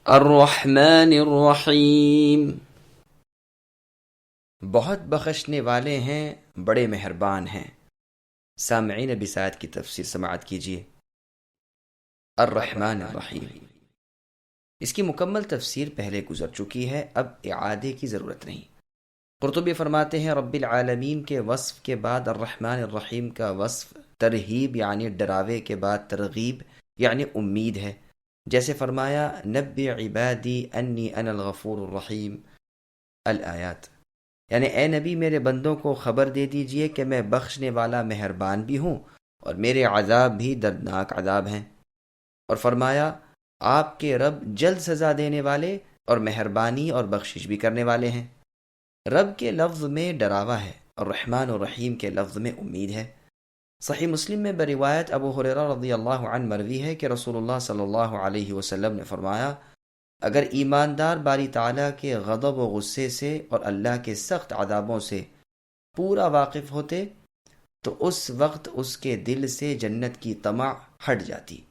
الرحمن الرحیم۔ بہت بخشنے والے ہیں، بڑے مہربان ہیں۔ سامعین اب اس آیت کی تفسیر سماعت کیجیے۔ الرحمن الرحیم، اس کی مکمل تفسیر پہلے گزر چکی ہے، اب اعادے کی ضرورت نہیں۔ قرطبی فرماتے ہیں رب العالمین کے وصف کے بعد الرحمن الرحیم کا وصف ترہیب یعنی ڈراوے کے بعد ترغیب یعنی امید ہے، جیسے فرمایا نبی عبادی انی انا الغفور الرحیم الآیات، یعنی اے نبی میرے بندوں کو خبر دے دیجئے کہ میں بخشنے والا مہربان بھی ہوں اور میرے عذاب بھی دردناک عذاب ہیں، اور فرمایا آپ کے رب جلد سزا دینے والے اور مہربانی اور بخشش بھی کرنے والے ہیں۔ رب کے لفظ میں ڈراوا ہے اور رحمان اور رحیم کے لفظ میں امید ہے۔ صحیح مسلم میں بروایت ابو ہریرہ رضی اللہ عنہ مروی ہے کہ رسول اللہ صلی اللہ علیہ وسلم نے فرمایا اگر ایماندار باری تعالیٰ کے غضب و غصے سے اور اللہ کے سخت عذابوں سے پورا واقف ہوتے تو اس وقت اس کے دل سے جنت کی طمع ہٹ جاتی،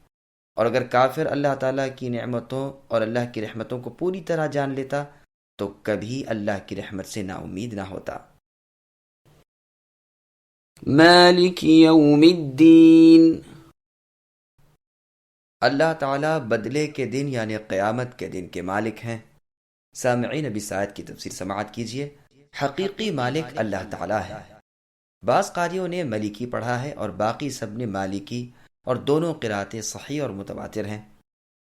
اور اگر کافر اللہ تعالیٰ کی نعمتوں اور اللہ کی رحمتوں کو پوری طرح جان لیتا تو کبھی اللہ کی رحمت سے نا امید نہ ہوتا۔ مالک یوم الدین، اللہ تعالیٰ بدلے کے دن یعنی قیامت کے دن کے مالک ہیں۔ سامعین اب اس آیت کی تفسیر سماعت کیجیے۔ حقیقی مالک اللہ تعالیٰ ہے۔ بعض قاریوں نے ملکی پڑھا ہے اور باقی سب نے مالکی، اور دونوں قراتیں صحیح اور متواتر ہیں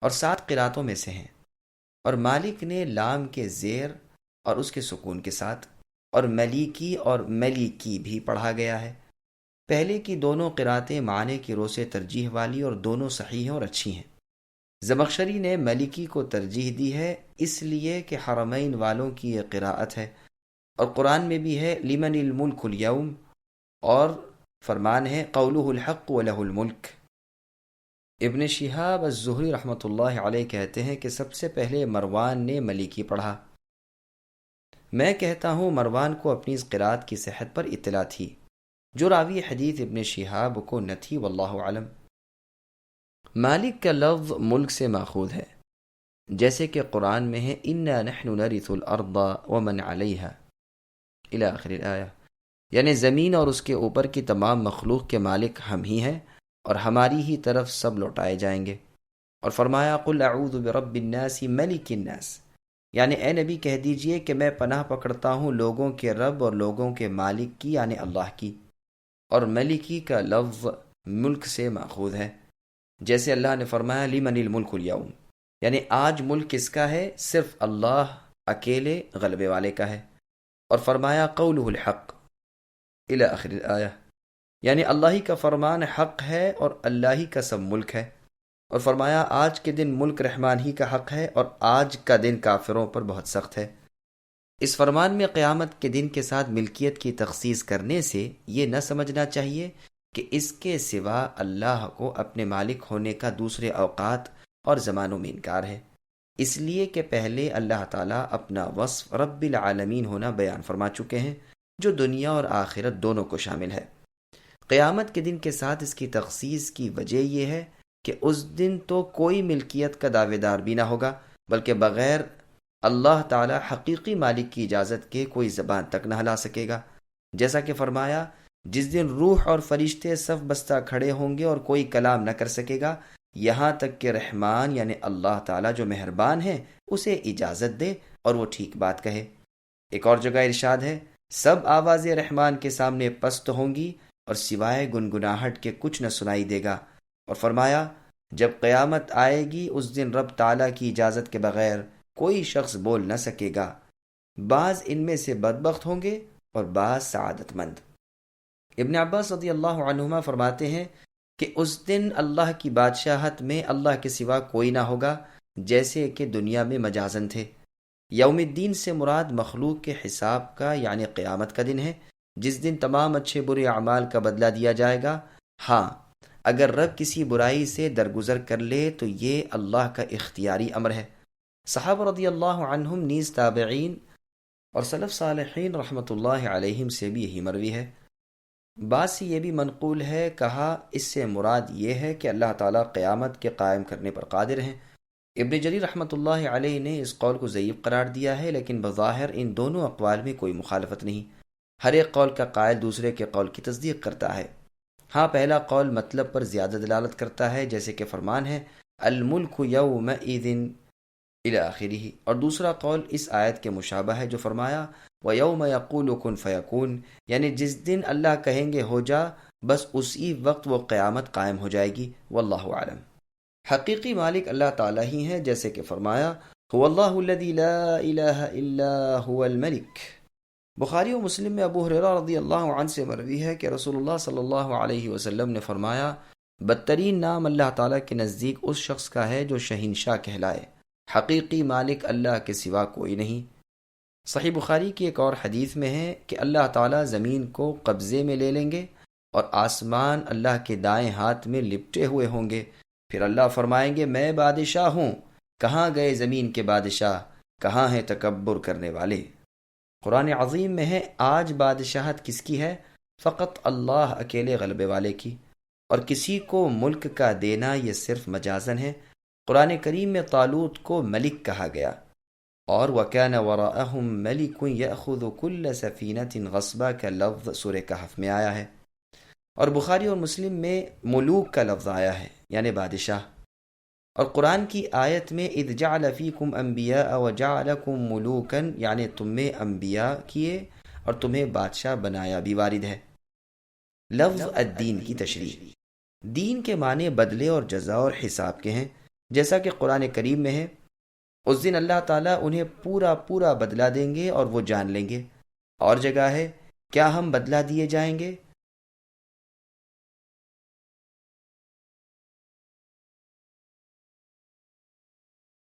اور 7 قراتوں میں سے ہیں، اور مالک نے لام کے زیر اور اس کے سکون کے ساتھ، اور ملیکی اور ملیکی بھی پڑھا گیا ہے۔ پہلے کی دونوں قراتیں معنی کی رو سے ترجیح والی اور دونوں صحیح ہیں اور اچھی ہیں۔ زمخشری نے ملکی کو ترجیح دی ہے اس لیے کہ حرمین والوں کی یہ قراءت ہے، اور قرآن میں بھی ہے لمن الملک اليوم، اور فرمان ہے قولہ الحق ولہ الملک۔ ابن شہاب الزہری رحمۃ اللہ علیہ کہتے ہیں کہ سب سے پہلے مروان نے ملکی پڑھا۔ میں کہتا ہوں مروان کو اپنی اس قرات کی صحت پر اطلاع تھی، جو راوی حدیث ابن شہاب کو نہ تھی، واللہ اعلم۔ مالک کا لفظ ملک سے ماخوذ ہے، جیسے کہ قرآن میں ہے انا نحن نرث الارض ومن علیہا الی آخر الآیہ، یعنی زمین اور اس کے اوپر کی تمام مخلوق کے مالک ہم ہی ہیں اور ہماری ہی طرف سب لوٹائے جائیں گے۔ اور فرمایا قل اعوذ برب الناس ملک الناس، یعنی اے نبی کہہ دیجئے کہ میں پناہ پکڑتا ہوں لوگوں کے رب اور لوگوں کے مالک کی یعنی اللہ کی۔ اور ملکی کا لفظ ملک سے ماخوذ ہے، جیسے اللہ نے فرمایا لمن الملک اليوم، یعنی آج ملک کس کا ہے؟ صرف اللہ اکیلے غلبے والے کا ہے۔ اور فرمایا قولہ الحق الی آخر الآیہ، یعنی اللہ ہی کا فرمان حق ہے اور اللہ ہی کا سب ملک ہے۔ اور فرمایا آج کے دن ملک رحمان ہی کا حق ہے اور آج کا دن کافروں پر بہت سخت ہے۔ اس فرمان میں قیامت کے دن کے ساتھ ملکیت کی تخصیص کرنے سے یہ نہ سمجھنا چاہیے کہ اس کے سوا اللہ کو اپنے مالک ہونے کا دوسرے اوقات اور زمانوں میں انکار ہے، اس لیے کہ پہلے اللہ تعالیٰ اپنا وصف رب العالمین ہونا بیان فرما چکے ہیں، جو دنیا اور آخرت دونوں کو شامل ہے۔ قیامت کے دن کے ساتھ اس کی تخصیص کی وجہ یہ ہے کہ اس دن تو کوئی ملکیت کا دعوے دار بھی نہ ہوگا، بلکہ بغیر اللہ تعالیٰ حقیقی مالک کی اجازت کے کوئی زبان تک نہ ہلا سکے گا، جیسا کہ فرمایا جس دن روح اور فرشتے صف بستہ کھڑے ہوں گے اور کوئی کلام نہ کر سکے گا یہاں تک کہ رحمان یعنی اللہ تعالیٰ جو مہربان ہے اسے اجازت دے اور وہ ٹھیک بات کہے۔ ایک اور جگہ ارشاد ہے سب آوازیں رحمان کے سامنے پست ہوں گی اور سوائے گنگناہٹ کے کچھ نہ سنائی دے گا۔ اور فرمایا جب قیامت آئے گی اس دن رب تعالیٰ کی اجازت کے بغیر کوئی شخص بول نہ سکے گا، بعض ان میں سے بدبخت ہوں گے اور بعض سعادت مند۔ ابن عباس رضی اللہ عنہما فرماتے ہیں کہ اس دن اللہ کی بادشاہت میں اللہ کے سوا کوئی نہ ہوگا، جیسے کہ دنیا میں مجازن تھے۔ یوم الدین سے مراد مخلوق کے حساب کا یعنی قیامت کا دن ہے، جس دن تمام اچھے برے اعمال کا بدلہ دیا جائے گا۔ ہاں اگر رب کسی برائی سے درگزر کر لے تو یہ اللہ کا اختیاری امر ہے۔ صحابہ رضی اللہ عنہم نیز تابعین اور سلف صالحین رحمۃ اللہ علیہم سے بھی یہی مروی ہے۔ بعض سے یہ بھی منقول ہے، کہا اس سے مراد یہ ہے کہ اللہ تعالیٰ قیامت کے قائم کرنے پر قادر ہیں، ابن جریر رحمۃ اللہ علیہ نے اس قول کو ضعیف قرار دیا ہے، لیکن بظاہر ان دونوں اقوال میں کوئی مخالفت نہیں، ہر ایک قول کا قائل دوسرے کے قول کی تصدیق کرتا ہے۔ ہاں، پہلا قول مطلب پر زیادہ دلالت کرتا ہے، جیسے کہ فرمان ہے الملک یومئذ الی آخرہ، اور دوسرا قول اس آیت کے مشابہ ہے جو فرمایا وَيَوْمَ يَقُولُ كُن فَيَكُونُ، یعنی جس دن اللہ کہیں گے ہو جا، بس اسی وقت وہ قیامت قائم ہو جائے گی۔ واللہ اعلم۔ حقیقی مالک اللہ تعالیٰ ہی ہیں، جیسے کہ فرمایا هو اللہ الذی لا الہ الا هو الملک۔ بخاری و مسلم میں ابو ہریرہ رضی اللہ عنہ سے مروی ہے کہ رسول اللہ صلی اللہ علیہ وسلم نے فرمایا بدترین نام اللہ تعالیٰ کے نزدیک اس شخص کا ہے جو شہنشاہ کہلائے، حقیقی مالک اللہ کے سوا کوئی نہیں۔ صحیح بخاری کی ایک اور حدیث میں ہے کہ اللہ تعالیٰ زمین کو قبضے میں لے لیں گے اور آسمان اللہ کے دائیں ہاتھ میں لپٹے ہوئے ہوں گے، پھر اللہ فرمائیں گے میں بادشاہ ہوں، کہاں گئے زمین کے بادشاہ، کہاں ہیں تکبر کرنے والے۔ قرآن عظیم میں ہے آج بادشاہت کس کی ہے؟ فقط اللہ اکیلے غلبے والے کی، اور کسی کو ملک کا دینا یہ صرف مجازن ہے۔ قرآن کریم میں طالوت کو ملک کہا گیا، اور وَكَانَ وَرَاءَهُمْ مَلِكٌ يَأْخُذُ كُلَّ سَفِينَةٍ غَصْبًا کا لفظ سورہ کہف میں آیا ہے، اور بخاری اور مسلم میں ملوک کا لفظ آیا ہے یعنی بادشاہ، اور قرآن کی آیت میں اذ جعل فیکم انبیاء وجعلکم ملوکا یعنی تمہیں انبیاء کیے اور تمہیں بادشاہ بنایا بھی وارد ہے۔ لفظ الدین کی تشریح، دین کے معنی بدلے اور جزا اور حساب کے ہیں، جیسا کہ قرآن کریم میں ہے اس دن اللہ تعالیٰ انہیں پورا پورا بدلہ دیں گے اور وہ جان لیں گے، اور جگہ ہے کیا ہم بدلہ دیے جائیں گے؟